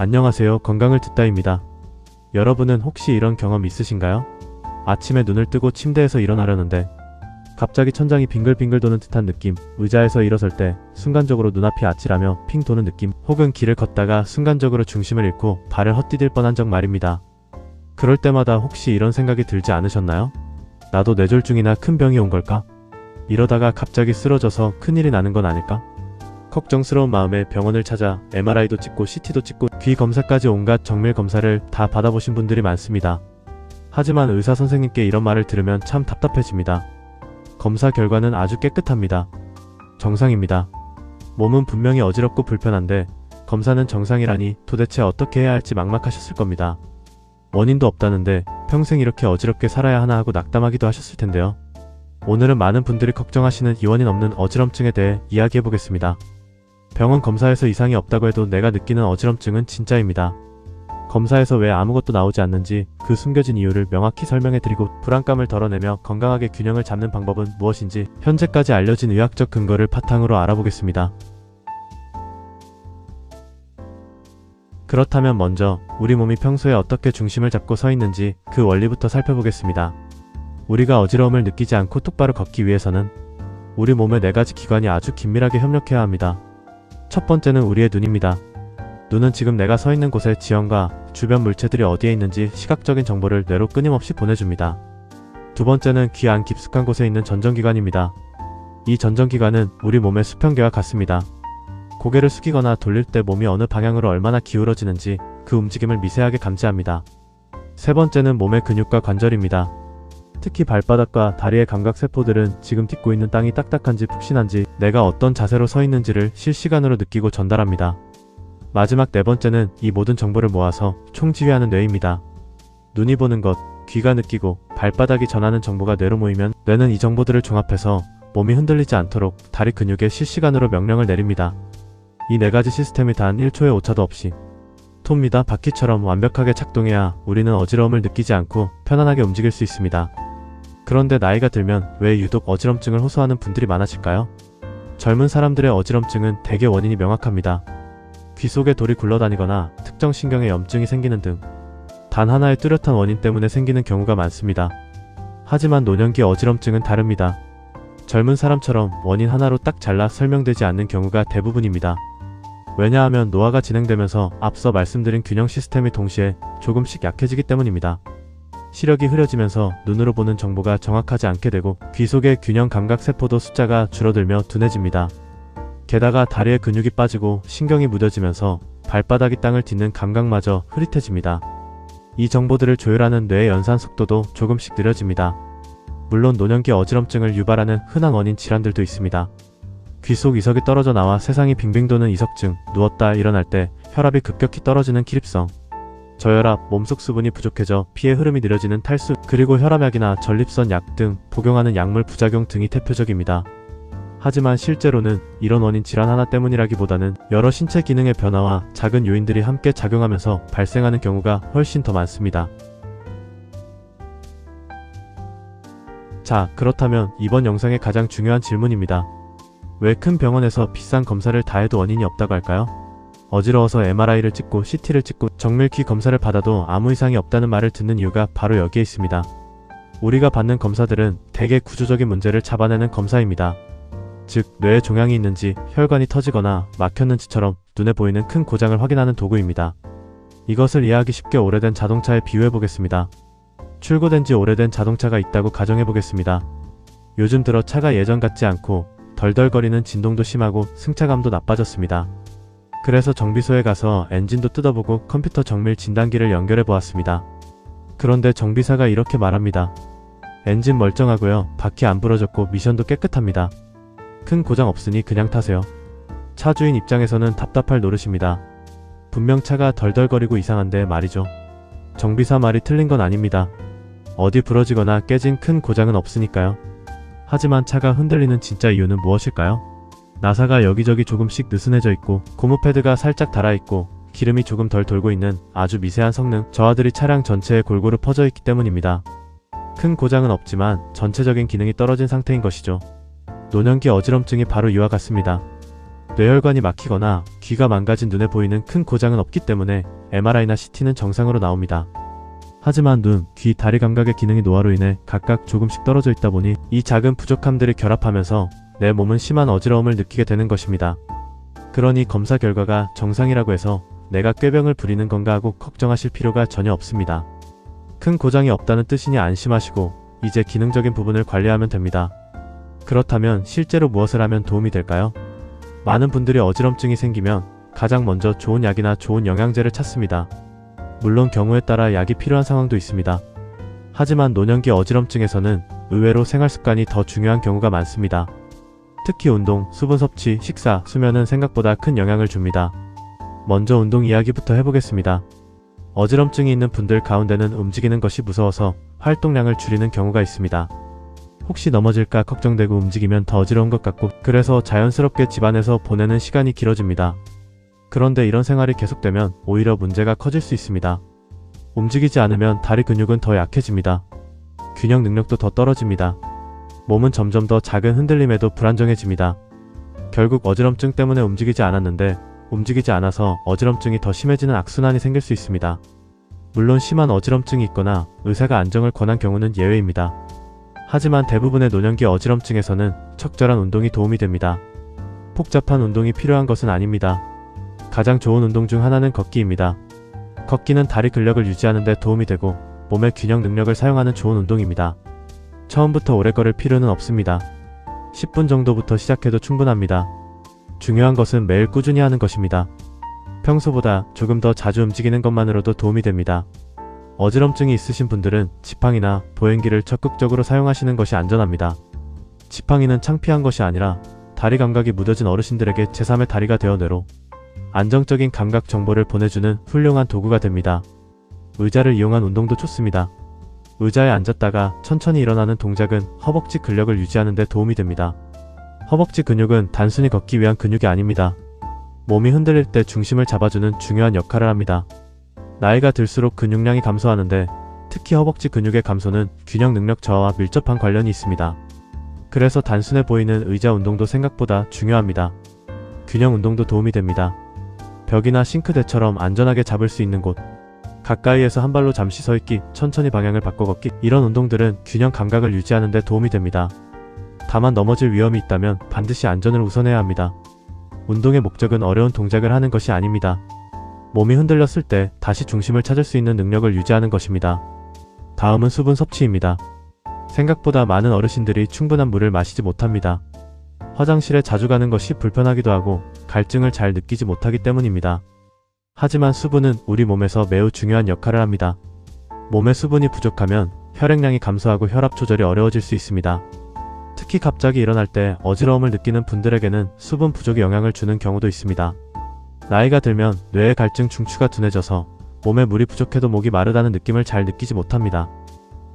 안녕하세요. 건강을 듣다입니다. 여러분은 혹시 이런 경험 있으신가요? 아침에 눈을 뜨고 침대에서 일어나려는데 갑자기 천장이 빙글빙글 도는 듯한 느낌, 의자에서 일어설 때 순간적으로 눈앞이 아찔하며 핑 도는 느낌, 혹은 길을 걷다가 순간적으로 중심을 잃고 발을 헛디딜 뻔한 적 말입니다. 그럴 때마다 혹시 이런 생각이 들지 않으셨나요? 나도 뇌졸중이나 큰 병이 온 걸까? 이러다가 갑자기 쓰러져서 큰일이 나는 건 아닐까? 걱정스러운 마음에 병원을 찾아 MRI도 찍고 CT도 찍고 귀 검사까지 온갖 정밀 검사를 다 받아보신 분들이 많습니다. 하지만 의사 선생님께 이런 말을 들으면 참 답답해집니다. 검사 결과는 아주 깨끗합니다. 정상입니다. 몸은 분명히 어지럽고 불편한데 검사는 정상이라니 도대체 어떻게 해야 할지 막막하셨을 겁니다. 원인도 없다는데 평생 이렇게 어지럽게 살아야 하나 하고 낙담하기도 하셨을 텐데요. 오늘은 많은 분들이 걱정하시는 이 원인 없는 어지럼증에 대해 이야기해보겠습니다. 병원 검사에서 이상이 없다고 해도 내가 느끼는 어지럼증은 진짜입니다. 검사에서 왜 아무것도 나오지 않는지 그 숨겨진 이유를 명확히 설명해드리고 불안감을 덜어내며 건강하게 균형을 잡는 방법은 무엇인지 현재까지 알려진 의학적 근거를 바탕으로 알아보겠습니다. 그렇다면 먼저 우리 몸이 평소에 어떻게 중심을 잡고 서 있는지 그 원리부터 살펴보겠습니다. 우리가 어지러움을 느끼지 않고 똑바로 걷기 위해서는 우리 몸의 4가지 기관이 아주 긴밀하게 협력해야 합니다. 첫 번째는 우리의 눈입니다. 눈은 지금 내가 서 있는 곳의 지형과 주변 물체들이 어디에 있는지 시각적인 정보를 뇌로 끊임없이 보내줍니다. 두 번째는 귀 안 깊숙한 곳에 있는 전정기관입니다. 이 전정기관은 우리 몸의 수평계와 같습니다. 고개를 숙이거나 돌릴 때 몸이 어느 방향으로 얼마나 기울어지는지 그 움직임을 미세하게 감지합니다. 세 번째는 몸의 근육과 관절입니다. 특히 발바닥과 다리의 감각세포들은 지금 딛고 있는 땅이 딱딱한지 푹신한지 내가 어떤 자세로 서 있는지를 실시간으로 느끼고 전달합니다. 마지막 4번째는 이 모든 정보를 모아서 총지휘하는 뇌입니다. 눈이 보는 것, 귀가 느끼고 발바닥이 전하는 정보가 뇌로 모이면 뇌는 이 정보들을 종합해서 몸이 흔들리지 않도록 다리 근육에 실시간으로 명령을 내립니다. 이 4가지 시스템이 단 1초의 오차도 없이 톱니다 바퀴처럼 완벽하게 작동해야 우리는 어지러움을 느끼지 않고 편안하게 움직일 수 있습니다. 그런데 나이가 들면 왜 유독 어지럼증을 호소하는 분들이 많아질까요? 젊은 사람들의 어지럼증은 대개 원인이 명확합니다. 귀 속에 돌이 굴러다니거나 특정 신경에 염증이 생기는 등 단 하나의 뚜렷한 원인 때문에 생기는 경우가 많습니다. 하지만 노년기 어지럼증은 다릅니다. 젊은 사람처럼 원인 하나로 딱 잘라 설명되지 않는 경우가 대부분입니다. 왜냐하면 노화가 진행되면서 앞서 말씀드린 균형 시스템이 동시에 조금씩 약해지기 때문입니다. 시력이 흐려지면서 눈으로 보는 정보가 정확하지 않게 되고 귀 속의 균형 감각세포도 숫자가 줄어들며 둔해집니다. 게다가 다리에 근육이 빠지고 신경이 무뎌지면서 발바닥이 땅을 딛는 감각마저 흐릿해집니다. 이 정보들을 조율하는 뇌의 연산 속도도 조금씩 느려집니다. 물론 노년기 어지럼증을 유발하는 흔한 원인 질환들도 있습니다. 귀 속 이석이 떨어져 나와 세상이 빙빙 도는 이석증, 누웠다 일어날 때 혈압이 급격히 떨어지는 기립성, 저혈압, 몸속 수분이 부족해져 피의 흐름이 느려지는 탈수, 그리고 혈압약이나 전립선 약 등 복용하는 약물 부작용 등이 대표적입니다. 하지만 실제로는 이런 원인 질환 하나 때문이라기보다는 여러 신체 기능의 변화와 작은 요인들이 함께 작용하면서 발생하는 경우가 훨씬 더 많습니다. 자, 그렇다면 이번 영상의 가장 중요한 질문입니다. 왜 큰 병원에서 비싼 검사를 다 해도 원인이 없다고 할까요? 어지러워서 MRI를 찍고 CT를 찍고 정밀 귀 검사를 받아도 아무 이상이 없다는 말을 듣는 이유가 바로 여기에 있습니다. 우리가 받는 검사들은 대개 구조적인 문제를 잡아내는 검사입니다. 즉, 뇌에 종양이 있는지, 혈관이 터지거나 막혔는지처럼 눈에 보이는 큰 고장을 확인하는 도구입니다. 이것을 이해하기 쉽게 오래된 자동차에 비유해보겠습니다. 출고된 지 오래된 자동차가 있다고 가정해보겠습니다. 요즘 들어 차가 예전 같지 않고 덜덜거리는 진동도 심하고 승차감도 나빠졌습니다. 그래서 정비소에 가서 엔진도 뜯어보고 컴퓨터 정밀 진단기를 연결해보았습니다. 그런데 정비사가 이렇게 말합니다. 엔진 멀쩡하고요. 바퀴 안 부러졌고 미션도 깨끗합니다. 큰 고장 없으니 그냥 타세요. 차 주인 입장에서는 답답할 노릇입니다. 분명 차가 덜덜거리고 이상한데 말이죠. 정비사 말이 틀린 건 아닙니다. 어디 부러지거나 깨진 큰 고장은 없으니까요. 하지만 차가 흔들리는 진짜 이유는 무엇일까요? 나사가 여기저기 조금씩 느슨해져 있고 고무 패드가 살짝 닳아있고 기름이 조금 덜 돌고 있는 아주 미세한 성능 저하들이 차량 전체에 골고루 퍼져 있기 때문입니다. 큰 고장은 없지만 전체적인 기능이 떨어진 상태인 것이죠. 노년기 어지럼증이 바로 이와 같습니다. 뇌혈관이 막히거나 귀가 망가진 눈에 보이는 큰 고장은 없기 때문에 MRI나 CT는 정상으로 나옵니다. 하지만 눈, 귀, 다리 감각의 기능이 노화로 인해 각각 조금씩 떨어져 있다 보니 이 작은 부족함들이 결합하면서 내 몸은 심한 어지러움을 느끼게 되는 것입니다. 그러니 검사 결과가 정상이라고 해서 내가 꾀병을 부리는 건가 하고 걱정하실 필요가 전혀 없습니다. 큰 고장이 없다는 뜻이니 안심하시고 이제 기능적인 부분을 관리하면 됩니다. 그렇다면 실제로 무엇을 하면 도움이 될까요? 많은 분들이 어지럼증이 생기면 가장 먼저 좋은 약이나 좋은 영양제를 찾습니다. 물론 경우에 따라 약이 필요한 상황도 있습니다. 하지만 노년기 어지럼증에서는 의외로 생활습관이 더 중요한 경우가 많습니다. 특히 운동, 수분 섭취, 식사, 수면은 생각보다 큰 영향을 줍니다. 먼저 운동 이야기부터 해보겠습니다. 어지럼증이 있는 분들 가운데는 움직이는 것이 무서워서 활동량을 줄이는 경우가 있습니다. 혹시 넘어질까 걱정되고 움직이면 더 어지러운 것 같고 그래서 자연스럽게 집안에서 보내는 시간이 길어집니다. 그런데 이런 생활이 계속되면 오히려 문제가 커질 수 있습니다. 움직이지 않으면 다리 근육은 더 약해집니다. 균형 능력도 더 떨어집니다. 몸은 점점 더 작은 흔들림에도 불안정해집니다. 결국 어지럼증 때문에 움직이지 않았는데 움직이지 않아서 어지럼증이 더 심해지는 악순환이 생길 수 있습니다. 물론 심한 어지럼증이 있거나 의사가 안정을 권한 경우는 예외입니다. 하지만 대부분의 노년기 어지럼증에서는 적절한 운동이 도움이 됩니다. 복잡한 운동이 필요한 것은 아닙니다. 가장 좋은 운동 중 하나는 걷기입니다. 걷기는 다리 근력을 유지하는 데 도움이 되고 몸의 균형 능력을 사용하는 좋은 운동입니다. 처음부터 오래 걸을 필요는 없습니다. 10분 정도부터 시작해도 충분합니다. 중요한 것은 매일 꾸준히 하는 것입니다. 평소보다 조금 더 자주 움직이는 것만으로도 도움이 됩니다. 어지럼증이 있으신 분들은 지팡이나 보행기를 적극적으로 사용하시는 것이 안전합니다. 지팡이는 창피한 것이 아니라 다리 감각이 무뎌진 어르신들에게 제3의 다리가 되어 뇌로 안정적인 감각 정보를 보내주는 훌륭한 도구가 됩니다. 의자를 이용한 운동도 좋습니다. 의자에 앉았다가 천천히 일어나는 동작은 허벅지 근력을 유지하는 데 도움이 됩니다. 허벅지 근육은 단순히 걷기 위한 근육이 아닙니다. 몸이 흔들릴 때 중심을 잡아주는 중요한 역할을 합니다. 나이가 들수록 근육량이 감소하는데 특히 허벅지 근육의 감소는 균형 능력 저하와 밀접한 관련이 있습니다. 그래서 단순해 보이는 의자 운동도 생각보다 중요합니다. 균형 운동도 도움이 됩니다. 벽이나 싱크대처럼 안전하게 잡을 수 있는 곳, 가까이에서 한 발로 잠시 서 있기, 천천히 방향을 바꿔 걷기, 이런 운동들은 균형 감각을 유지하는 데 도움이 됩니다. 다만 넘어질 위험이 있다면 반드시 안전을 우선해야 합니다. 운동의 목적은 어려운 동작을 하는 것이 아닙니다. 몸이 흔들렸을 때 다시 중심을 찾을 수 있는 능력을 유지하는 것입니다. 다음은 수분 섭취입니다. 생각보다 많은 어르신들이 충분한 물을 마시지 못합니다. 화장실에 자주 가는 것이 불편하기도 하고 갈증을 잘 느끼지 못하기 때문입니다. 하지만 수분은 우리 몸에서 매우 중요한 역할을 합니다. 몸에 수분이 부족하면 혈액량이 감소하고 혈압 조절이 어려워질 수 있습니다. 특히 갑자기 일어날 때 어지러움을 느끼는 분들에게는 수분 부족이 영향을 주는 경우도 있습니다. 나이가 들면 뇌의 갈증 중추가 둔해져서 몸에 물이 부족해도 목이 마르다는 느낌을 잘 느끼지 못합니다.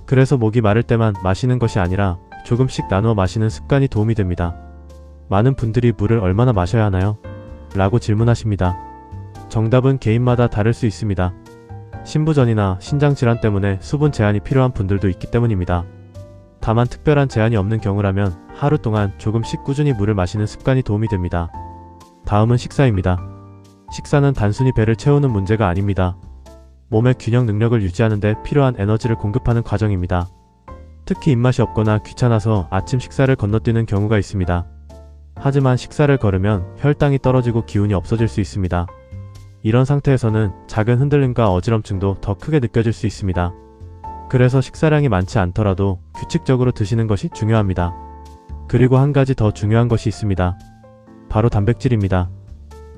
그래서 목이 마를 때만 마시는 것이 아니라 조금씩 나누어 마시는 습관이 도움이 됩니다. 많은 분들이 물을 얼마나 마셔야 하나요? 라고 질문하십니다. 정답은 개인마다 다를 수 있습니다. 신부전이나 신장질환 때문에 수분 제한이 필요한 분들도 있기 때문입니다. 다만 특별한 제한이 없는 경우라면 하루 동안 조금씩 꾸준히 물을 마시는 습관이 도움이 됩니다. 다음은 식사입니다. 식사는 단순히 배를 채우는 문제가 아닙니다. 몸의 균형 능력을 유지하는 데 필요한 에너지를 공급하는 과정입니다. 특히 입맛이 없거나 귀찮아서 아침 식사를 건너뛰는 경우가 있습니다. 하지만 식사를 거르면 혈당이 떨어지고 기운이 없어질 수 있습니다. 이런 상태에서는 작은 흔들림과 어지럼증도 더 크게 느껴질 수 있습니다. 그래서 식사량이 많지 않더라도 규칙적으로 드시는 것이 중요합니다. 그리고 한 가지 더 중요한 것이 있습니다. 바로 단백질입니다.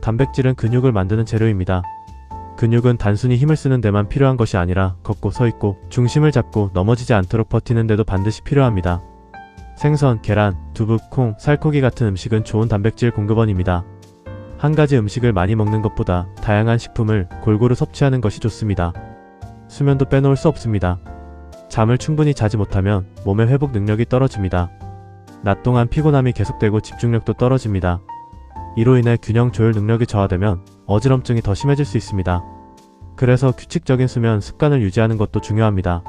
단백질은 근육을 만드는 재료입니다. 근육은 단순히 힘을 쓰는 데만 필요한 것이 아니라 걷고 서 있고 중심을 잡고 넘어지지 않도록 버티는 데도 반드시 필요합니다. 생선, 계란, 두부, 콩, 살코기 같은 음식은 좋은 단백질 공급원입니다. 한 가지 음식을 많이 먹는 것보다 다양한 식품을 골고루 섭취하는 것이 좋습니다. 수면도 빼놓을 수 없습니다. 잠을 충분히 자지 못하면 몸의 회복 능력이 떨어집니다. 낮 동안 피곤함이 계속되고 집중력도 떨어집니다. 이로 인해 균형 조율 능력이 저하되면 어지럼증이 더 심해질 수 있습니다. 그래서 규칙적인 수면 습관을 유지하는 것도 중요합니다.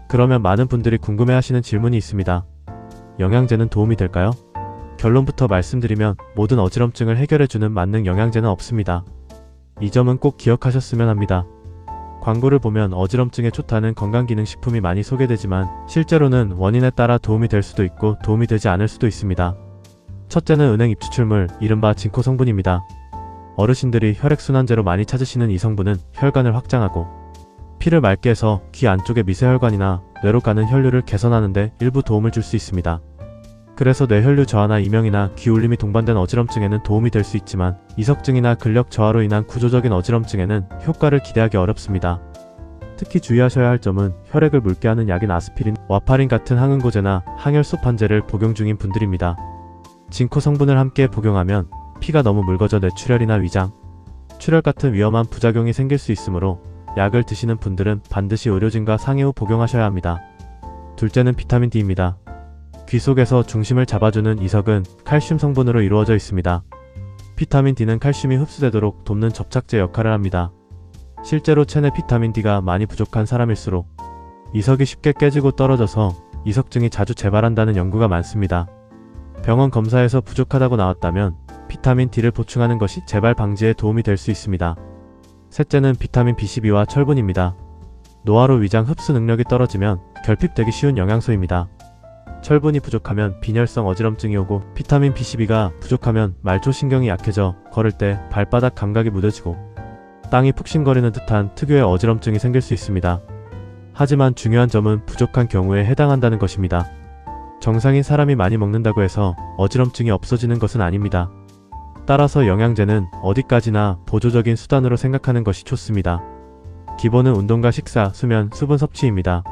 그러면 많은 분들이 궁금해하시는 질문이 있습니다. 영양제는 도움이 될까요? 결론부터 말씀드리면 모든 어지럼증을 해결해주는 만능 영양제는 없습니다. 이 점은 꼭 기억하셨으면 합니다. 광고를 보면 어지럼증에 좋다는 건강기능식품이 많이 소개되지만 실제로는 원인에 따라 도움이 될 수도 있고 도움이 되지 않을 수도 있습니다. 첫째는 은행 입추출물, 이른바 징코 성분입니다. 어르신들이 혈액순환제로 많이 찾으시는 이 성분은 혈관을 확장하고 피를 맑게 해서 귀 안쪽의 미세혈관이나 뇌로 가는 혈류를 개선하는 데 일부 도움을 줄 수 있습니다. 그래서 뇌혈류 저하나 이명이나 귀 울림이 동반된 어지럼증에는 도움이 될 수 있지만 이석증이나 근력 저하로 인한 구조적인 어지럼증에는 효과를 기대하기 어렵습니다. 특히 주의하셔야 할 점은 혈액을 묽게 하는 약인 아스피린, 와파린 같은 항응고제나 항혈소판제를 복용 중인 분들입니다. 징코 성분을 함께 복용하면 피가 너무 묽어져 뇌출혈이나 위장, 출혈 같은 위험한 부작용이 생길 수 있으므로 약을 드시는 분들은 반드시 의료진과 상의 후 복용하셔야 합니다. 둘째는 비타민 D입니다. 귀 속에서 중심을 잡아주는 이석은 칼슘 성분으로 이루어져 있습니다. 비타민 D는 칼슘이 흡수되도록 돕는 접착제 역할을 합니다. 실제로 체내 비타민 D가 많이 부족한 사람일수록 이석이 쉽게 깨지고 떨어져서 이석증이 자주 재발한다는 연구가 많습니다. 병원 검사에서 부족하다고 나왔다면 비타민 D를 보충하는 것이 재발 방지에 도움이 될 수 있습니다. 셋째는 비타민 B12와 철분입니다. 노화로 위장 흡수 능력이 떨어지면 결핍되기 쉬운 영양소입니다. 철분이 부족하면 빈혈성 어지럼증이 오고 비타민 B12가 부족하면 말초신경이 약해져 걸을 때 발바닥 감각이 무뎌지고 땅이 푹신거리는 듯한 특유의 어지럼증이 생길 수 있습니다. 하지만 중요한 점은 부족한 경우에 해당한다는 것입니다. 정상인 사람이 많이 먹는다고 해서 어지럼증이 없어지는 것은 아닙니다. 따라서 영양제는 어디까지나 보조적인 수단으로 생각하는 것이 좋습니다. 기본은 운동과 식사, 수면, 수분 섭취입니다.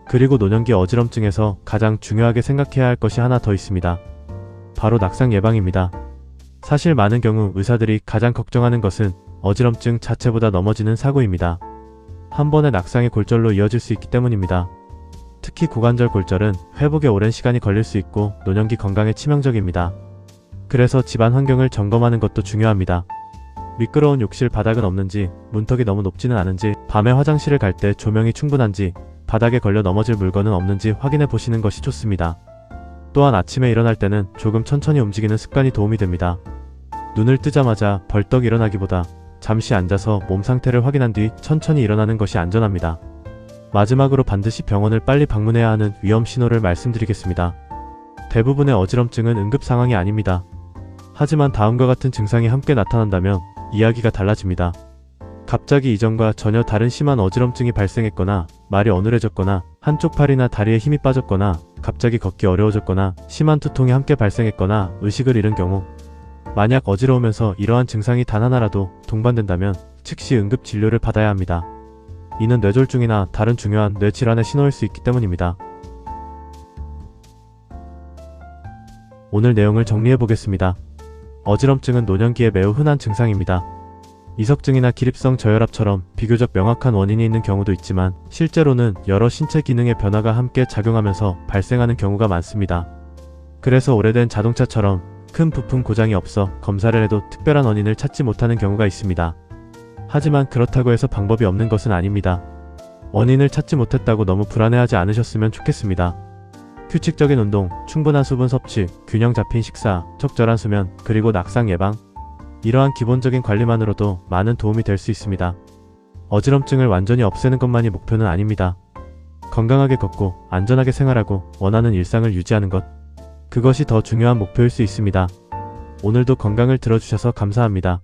그리고 노년기 어지럼증에서 가장 중요하게 생각해야 할 것이 하나 더 있습니다. 바로 낙상 예방입니다. 사실 많은 경우 의사들이 가장 걱정하는 것은 어지럼증 자체보다 넘어지는 사고입니다. 한 번의 낙상의 골절로 이어질 수 있기 때문입니다. 특히 고관절 골절은 회복에 오랜 시간이 걸릴 수 있고 노년기 건강에 치명적입니다. 그래서 집안 환경을 점검하는 것도 중요합니다. 미끄러운 욕실 바닥은 없는지, 문턱이 너무 높지는 않은지, 밤에 화장실을 갈 때 조명이 충분한지, 바닥에 걸려 넘어질 물건은 없는지 확인해 보시는 것이 좋습니다. 또한 아침에 일어날 때는 조금 천천히 움직이는 습관이 도움이 됩니다. 눈을 뜨자마자 벌떡 일어나기보다 잠시 앉아서 몸 상태를 확인한 뒤 천천히 일어나는 것이 안전합니다. 마지막으로 반드시 병원을 빨리 방문해야 하는 위험 신호를 말씀드리겠습니다. 대부분의 어지럼증은 응급 상황이 아닙니다. 하지만 다음과 같은 증상이 함께 나타난다면 이야기가 달라집니다. 갑자기 이전과 전혀 다른 심한 어지럼증이 발생했거나 말이 어눌해졌거나 한쪽 팔이나 다리에 힘이 빠졌거나 갑자기 걷기 어려워졌거나 심한 두통이 함께 발생했거나 의식을 잃은 경우 만약 어지러우면서 이러한 증상이 단 하나라도 동반된다면 즉시 응급 진료를 받아야 합니다. 이는 뇌졸중이나 다른 중요한 뇌질환의 신호일 수 있기 때문입니다. 오늘 내용을 정리해 보겠습니다. 어지럼증은 노년기에 매우 흔한 증상입니다. 이석증이나 기립성 저혈압처럼 비교적 명확한 원인이 있는 경우도 있지만 실제로는 여러 신체 기능의 변화가 함께 작용하면서 발생하는 경우가 많습니다. 그래서 오래된 자동차처럼 큰 부품 고장이 없어 검사를 해도 특별한 원인을 찾지 못하는 경우가 있습니다. 하지만 그렇다고 해서 방법이 없는 것은 아닙니다. 원인을 찾지 못했다고 너무 불안해하지 않으셨으면 좋겠습니다. 규칙적인 운동, 충분한 수분 섭취, 균형 잡힌 식사, 적절한 수면, 그리고 낙상 예방, 이러한 기본적인 관리만으로도 많은 도움이 될 수 있습니다. 어지럼증을 완전히 없애는 것만이 목표는 아닙니다. 건강하게 걷고 안전하게 생활하고 원하는 일상을 유지하는 것, 그것이 더 중요한 목표일 수 있습니다. 오늘도 건강을 들어주셔서 감사합니다.